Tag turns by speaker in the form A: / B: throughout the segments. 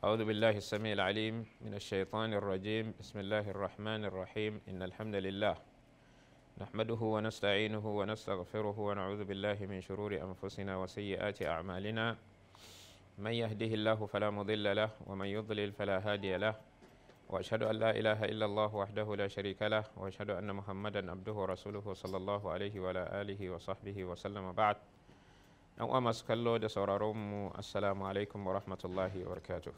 A: أعوذ بالله السميع العليم من الشيطان الرجيم بسم الله الرحمن الرحيم إن الحمد لله نحمده ونستعينه ونستغفره ونعوذ بالله من شرور أنفسنا وسيئات أعمالنا من يهده الله فلا مضل له ومن يضلل فلا هادي له وأشهد أن لا إله إلا الله وحده لا شريك له وأشهد أن محمدا عبده ورسوله صلى الله عليه وعلى آله وصحبه وسلم بعد ‘yan uwa masu kallo da sauraronmu assalamu alaikum wa rahmatullahi wa barakatuh.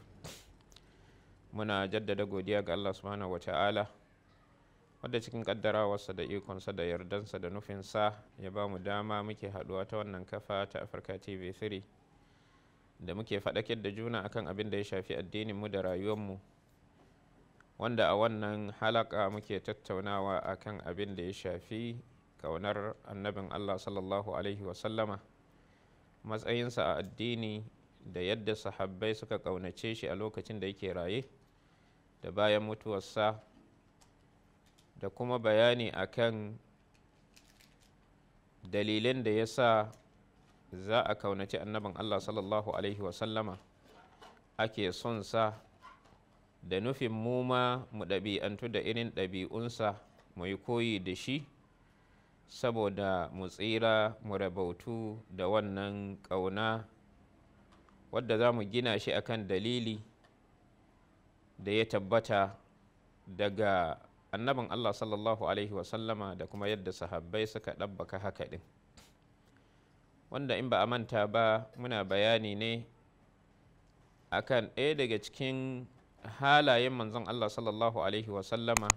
A: Muna jaddada godiya ga Allah subhanahu wa ta'ala wadda cikin kaddarawarsa da ikonsa da yardansa da nufinsa ya ba mu dama muke haɗuwa ta wannan kafa ta Afirka TV3 da muke faɗakar da juna akan abin da ya shafi addininmu da rayuwarmu, wanda a wannan halaka muke tattaunawa akan abin da ya shafi kaunar annabin Allah sallallahu alaihi wasallama, matsayinsa a addini da yadda sahabbai suka ƙaunace shi a lokacin da yake raye da bayan mutuwarsa, da kuma bayani akan dalilin da ya sa za a ƙaunaci annabin Allah sallallahu alaihi wasallama, ake son sa da nufin mu ma mu ɗabi'antu da irin ɗabi'unsa mu yi koyi da shi saboda mu tsira mu rabautu da wannan ƙauna wadda za mu gina shi akan dalili da ya tabbata daga annabin Allah sallallahu alaihi wasallama da kuma yadda sahabbai suka ɗabbaka haka ɗin, wanda in ba a manta ba muna bayani ne akan ɗaya daga cikin halayen manzon Allah sallallahu alaihi wasallama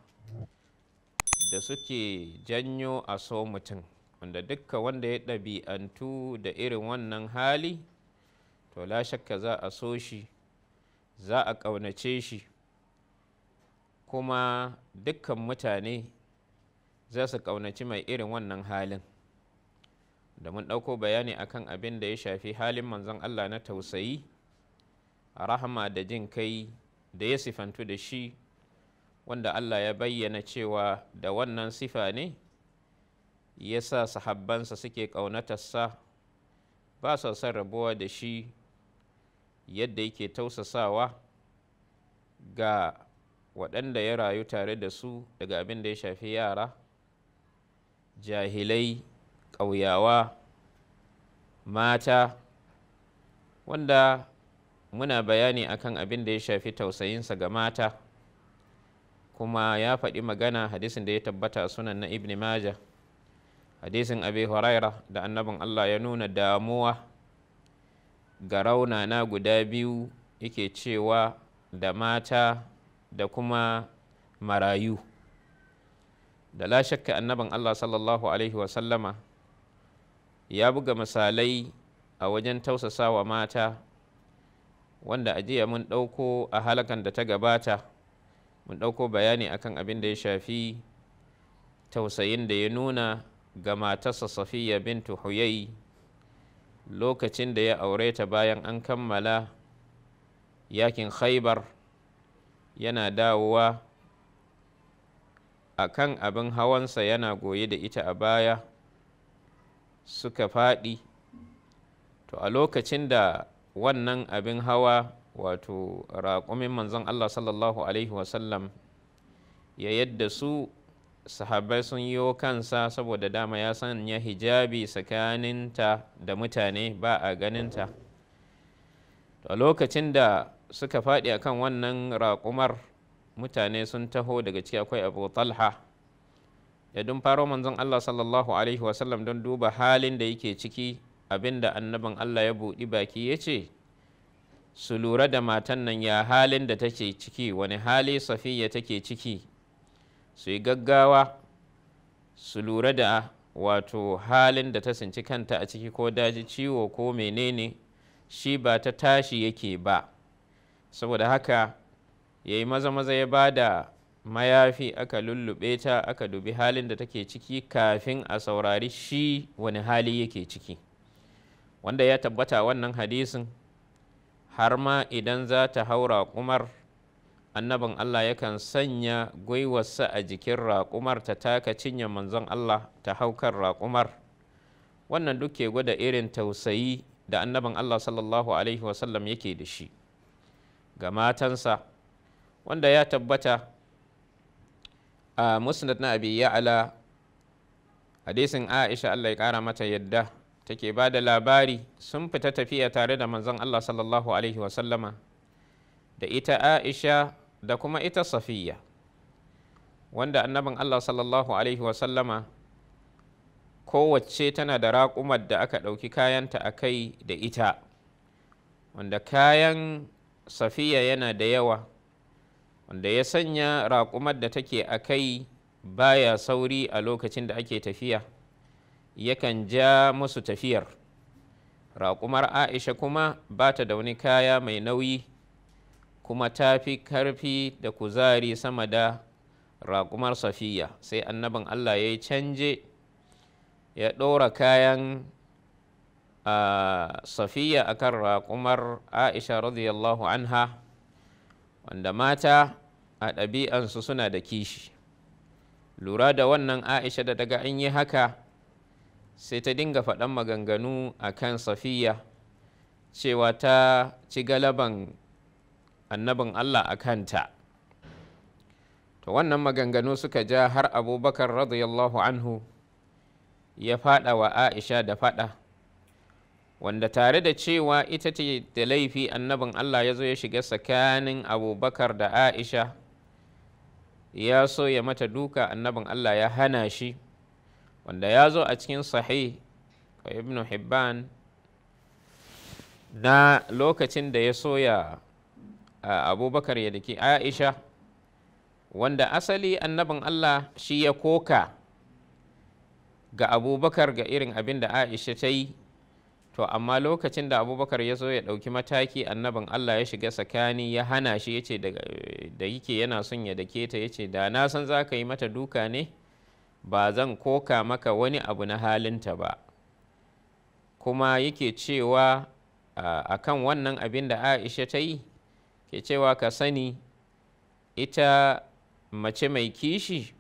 A: da suke janyo a so mutum, wanda dukka wanda ya ɗabi'antu da irin wannan hali to la shakka za a so shi, za a ƙaunace shi, kuma dukkan mutane za su ƙaunaci mai irin wannan halin. Da mun ɗauko bayani akan abin da ya shafi halin manzon Allah na tausayi, rahama da jin kai da ya sifantu da shi, wanda Allah ya bayyana cewa da wannan sifa ne ya sa sahabbansa suke ƙaunatarsa, ba su son rabuwa da shi, yadda yake tausasawa ga waɗanda ya rayu tare da su daga abin da ya shafi yara, jahilai, ƙauyawa, mata, wanda muna bayani akan abin da ya shafi tausayinsa ga mata, kuma ya faɗi magana hadisin da ya tabbata a sunan na Ibn Majah, hadisin Abi Huraira da annabin Allah ya nuna damuwa ga raunana guda biyu, yake cewa da mata da kuma marayu. Da la shakka annabin Allah sallallahu alaihi wasallama ya buga misalai a wajen tausasawa mata, wanda a jiya mun ɗauko a halakan da ta gabata mun ɗauko bayani akan abin da ya shafi tausayin da ya nuna ga matarsa Safiya bintu Huyai lokacin da ya aure ta bayan an kammala yakin Khaibar, yana dawowa a kan abin hawansa yana goye da ita a baya, suka faɗi. To a lokacin da wannan abin hawa wato raƙumin manzon Allah sallallahu alaihi wasallam ya yadda su, sahabbai sun yi kansa saboda dama ya sanya hijabi tsakaninta da mutane ba a ganinta. A lokacin da suka faɗi akan wannan raƙumar, mutane sun taho, daga ciki akwai Abu Talha, ya dun faro manzon Allah sallallahu alaihi wasallam don duba halin da yake ciki, abinda annabin Allah ya buɗi baki ya ce su lura da matan nan, ya halin da take ciki, wani hali Safiya take ciki, su yi gaggawa su lura da wato halin da ta tsinci kanta a ciki, ko daji ciwo ko menene, shi ba ta tashi yake ba. Saboda haka ya yi maza maza ya ba da mayafi aka lullube ta, aka dubi halin da take ciki kafin a saurari shi wani hali yake ciki, wanda ya tabbata wannan hadisin har ma idan za ta hau raƙumar, annabin Allah yakan sanya gwiwarsa a jikin raƙumar ta taka cinye manzon Allah ta hau kan raƙumar. Wannan duk ke gwada irin tausayi da annabin Allah sallallahu alaihi wasallam yake da shi ga matansa, wanda ya tabbata a musnad na abi ya'ala hadisin Aisha Allah ya ƙara mata yadda take ba da labari sun fita tafiya tare da manzon Allah sallallahu alaihi wasallama da ita Aisha da kuma ita Safiya, wanda annabin Allah sallallahu alaihi wasallama kowace tana da raƙumar da aka ɗauki kayanta a kai da ita, wanda kayan Safiya yana da yawa, wanda ya sanya raƙumar da take a kai baya sauri a lokacin da ake tafiya, yakan ja musu tafiyar. Raƙumar Aisha kuma ba ta da wani kaya mai nauyi, kuma ta fi karfi da kuzari sama da raƙumar Safiya, sai annabin Allah ya yi canje ya ɗora kayan Safiya akan raƙumar Aisha radiyallahu anha, wanda mata a ɗabi'ansu suna da kishi. Lura da wannan Aisha da daga an yi haka sai ta dinga faɗan maganganu a kan Safiya cewa ta ci galaban annabin Allah a kanta. To wannan maganganu suka ja har Abubakar radiyallahu anhu ya faɗa wa Aisha da faɗa, wanda tare da cewa ita ce da laifi, annabin Allah ya zo ya shiga tsakanin Abubakar da Aisha, ya so ya mata duka, annabin Allah ya hana shi, wanda ya zo a cikin sahih ibn Hibban na lokacin da ya soya Abubakar ya daki Aisha, wanda asali annabin Allah shi ya koka ga Abubakar ga irin abin da Aisha ta yi. To amma lokacin da Abubakar ya zo ya ɗauki mataki, annabin Allah ya shiga tsakani ya hana shi, ya ce da yake yana son ya dake ta, ya ce da na san za ka yi mata duka ne ba zan koka maka wani abu na halinta ba. Kuma yake cewa a kan wannan abin da Aisha ta yi, ke cewa ka sani ita mace mai kishi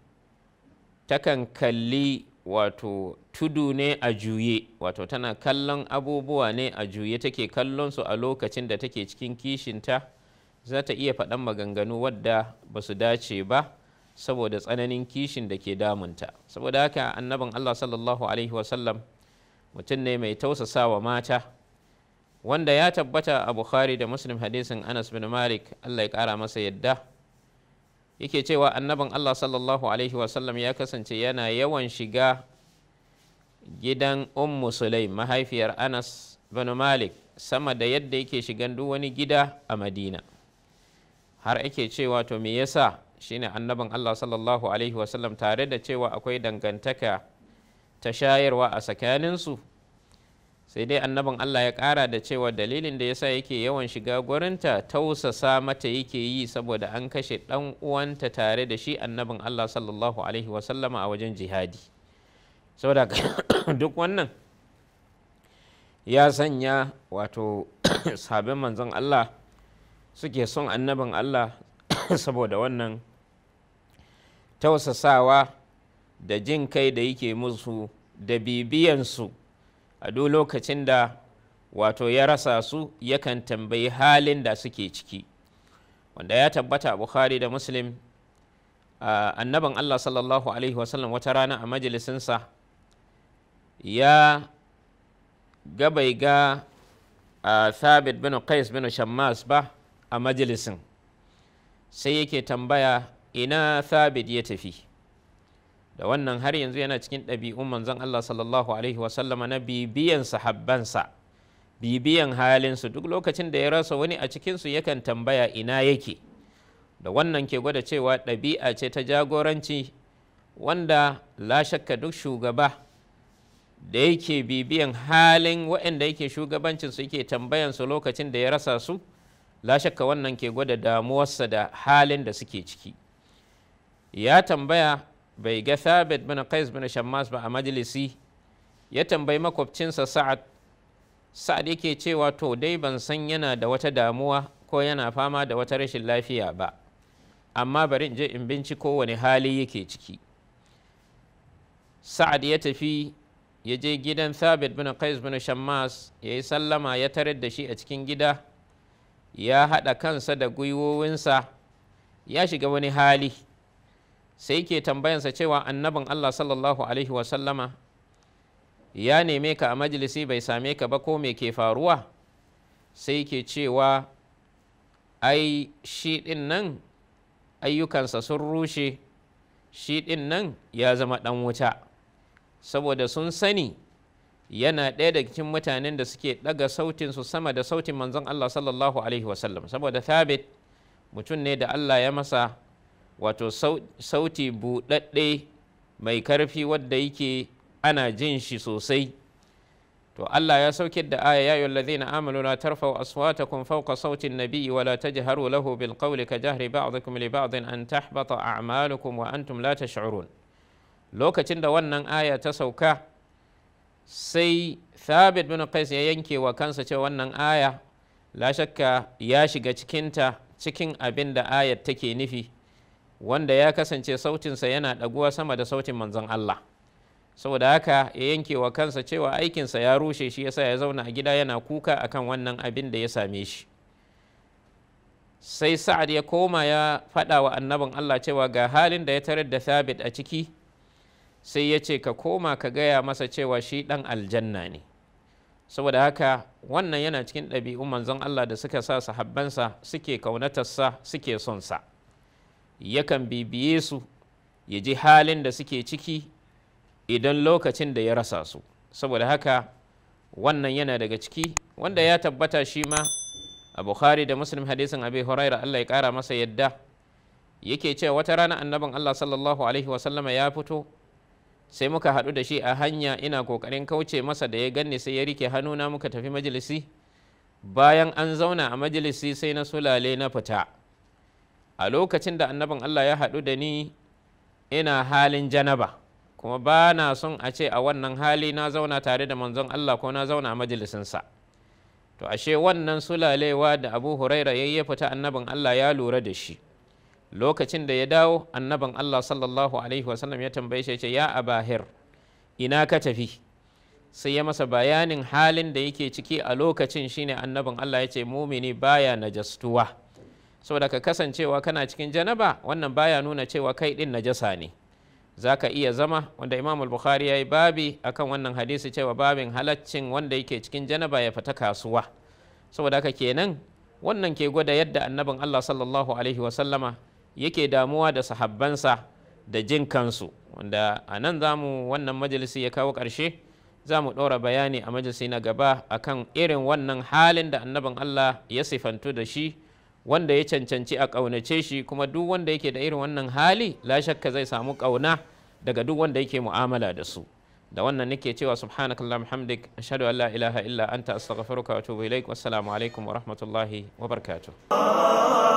A: takan kalli wato tudu ne a juye, wato tana kallon abubuwa ne a juye, take kallon su a lokacin da take cikin kishinta. Za ta iya faɗan maganganu wadda ba su dace ba saboda tsananin kishin da ke damunta. Saboda haka annabin Allah sallallahu alaihi wasallam mutum ne mai tausasa wa mata, wanda ya tabbata a Bukhari da Muslim hadisin Anas bin Malik Allah ya ƙara masa yadda, yake cewa annabin Allah sallallahu alaihi wasallam ya kasance yana yawan shiga gidan Ummu Sulaim mahaifiyar Anas bin Malik sama da yadda yake shigan duk wani gida a Madina. Har ake cewa to me yasa? Shine annabin Allah sallallahu alaihi wasallam tare da cewa akwai dangantaka ta shayarwa a tsakaninsu, sai dai annabin Allah ya ƙara da cewa dalilin da yasa yake yawan shiga gurinta tausasa mata yake yi, saboda an kashe ɗan uwanta tare da shi annabin Allah sallallahu alaihi wasallama a wajen jihadi. Saboda duk wannan ya sanya wato sahabban manzon Allah suke son annabin Allah saboda wannan tausasawa da jin kai da yake musu da bibiyansu a duk lokacin da wato ya rasa su, yakan tambayi halin da suke ciki, wanda ya tabbata a Bukhari da Muslim. Annabin Allah sallallahu alaihi wasallam wata rana a majalisinsa ya bai ga Thabit bin Qais bin Shammas ba a majalisin, sai yake tambaya ina Thabit ya tafi. Da wannan har yanzu yana cikin ɗabi'un manzon Allah sallallahu alaihi wasallama na bibiyan sahabbansa, bibiyan halinsu. Duk lokacin da ya rasa wani a cikinsu yakan tambaya ina yake. Da wannan ke gwada cewa ɗabi'a ce ta jagoranci, wanda la shakka duk shugaba da yake bibiyan halin waɗanda yake shugabancinsu yake tambayansu lokacin da ya rasa su, la shakka wannan ke gwada damuwarsa da halin da suke ciki. ya tambaya bai ga Thabit bin Qais bin Shammas ba a majalisi, ya tambayi makwabcinsa Sa'ad yake cewa to dai ban san yana da wata damuwa ko yana fama da wata rashin lafiya ba, amma bari in je in binciko wani hali yake ciki. Sa'ad ya tafi ya je gidan Thabit bin Qais bin Shammas, ya yi sallama, ya tarar da shi a cikin gida, ya haɗa kansa da gwiwowinsa, ya shiga wani hali. Sai ke tambayansa cewa annabin Allah sallallahu alaihi wasallama ya neme ka a majalisi bai same ka ba, ko me ke faruwa? Sai ke cewa ai shi ɗin nan ayyukansa sun rushe, shi ɗin nan ya zama ɗan wuta, saboda sun sani yana ɗaya daga cikin mutanen da suke ɗaga sautinsu sama da sautin manzon Allah sallallahu alaihi wasallam, saboda Thabit mutum ne da Allah ya masa wato sauti buɗaɗɗe mai karfi wadda yake ana jin shi sosai. To Allah ya sauke da aya, ya ayyuhal ladhina amanu la tarfa'u aswatakum fawqa sautin nabiyyi wa la tajharu lahu bil qawli ka jahri ba'dikum li ba'din an tahbata a'malukum wa antum la tash'urun. Lokacin da wannan aya ta sauka, sai Thabit bin Qais ya yanke wa kansa cewa wannan aya la shakka ya shiga cikin abin da ayat take nufi, wanda ya kasance sautinsa yana ɗaguwa sama da sautin manzon Allah. Saboda haka ya yanke wa kansa cewa aikinsa ya rushe, shi yasa ya zauna a gida yana kuka akan wannan abin da ya same shi. Sai Sa'ad ya koma ya faɗa wa annabin Allah cewa ga halin da ya tarar da Thabit a ciki. Sai ya ce ka koma ka gaya masa cewa shi ɗan aljanna ne. Saboda haka wannan yana cikin ɗabi'un manzon Allah da suka sa sahabbansa suke kaunatarsa, suke son sa. Yakan bibiye su ya ji halin da suke ciki idan lokacin da ya rasa su. Saboda haka wannan yana daga ciki wanda ya tabbata shi ma a Bukhari da Muslim, hadisin Abi Huraira Allah ya kara masa yadda, yake cewa wata rana annabin Allah sallallahu alaihi wasallama ya fito, sai muka haɗu da shi a hanya, ina ƙoƙarin kauce masa da ya ganni sai ya rike hannuna muka tafi majalisi. Bayan an zauna a majalisi sai na sulale na fita. A lokacin da annabin Allah ya haɗu da ni ina halin janaba, kuma ba na son a ce a wannan hali na zauna tare da manzon Allah ko na zauna a majalisinsa. To ashe wannan sulalewa da Abu Huraira ya fita, annabin Allah ya lura da shi. Lokacin da ya dawo, annabin Allah sallallahu alaihi wasallam ya tambaye shi, ya ce ya Abahir, ina ka tafi? Sai ya masa bayanin halin da yake ciki a lokacin. Shine annabin Allah ya ce mumini baya najastuwa, saboda ka kasancewa kana cikin janaba wannan baya nuna cewa kai din najasa ne. Zaka iya zama, wanda Imam al-Bukhari ya yi babi akan wannan hadisi, cewa babin halaccin wanda yake cikin janaba ya fita kasuwa. Saboda haka kenan wannan ke gwada yadda annabin Allah sallallahu alaihi wasallama yake damuwa da sahabbansa da jin kansu, wanda a nan wannan majalisi ya kawo ƙarshe. Za mu ɗora bayani a majalisi na gaba akan irin wannan halin da annabin Allah ya sifantu da shi, wanda ya cancanci a ƙaunace shi, kuma duk wanda yake da irin wannan hali la shakka zai samu ƙauna daga duk wanda yake mu'amala da su. Da wannan nake cewa subhanakallahumma hamdik, ashhadu an la ilaha illa anta, astaghfiruka wa atubu ilaik. Wassalamu alaikum wa rahmatullahi wa barakatuh.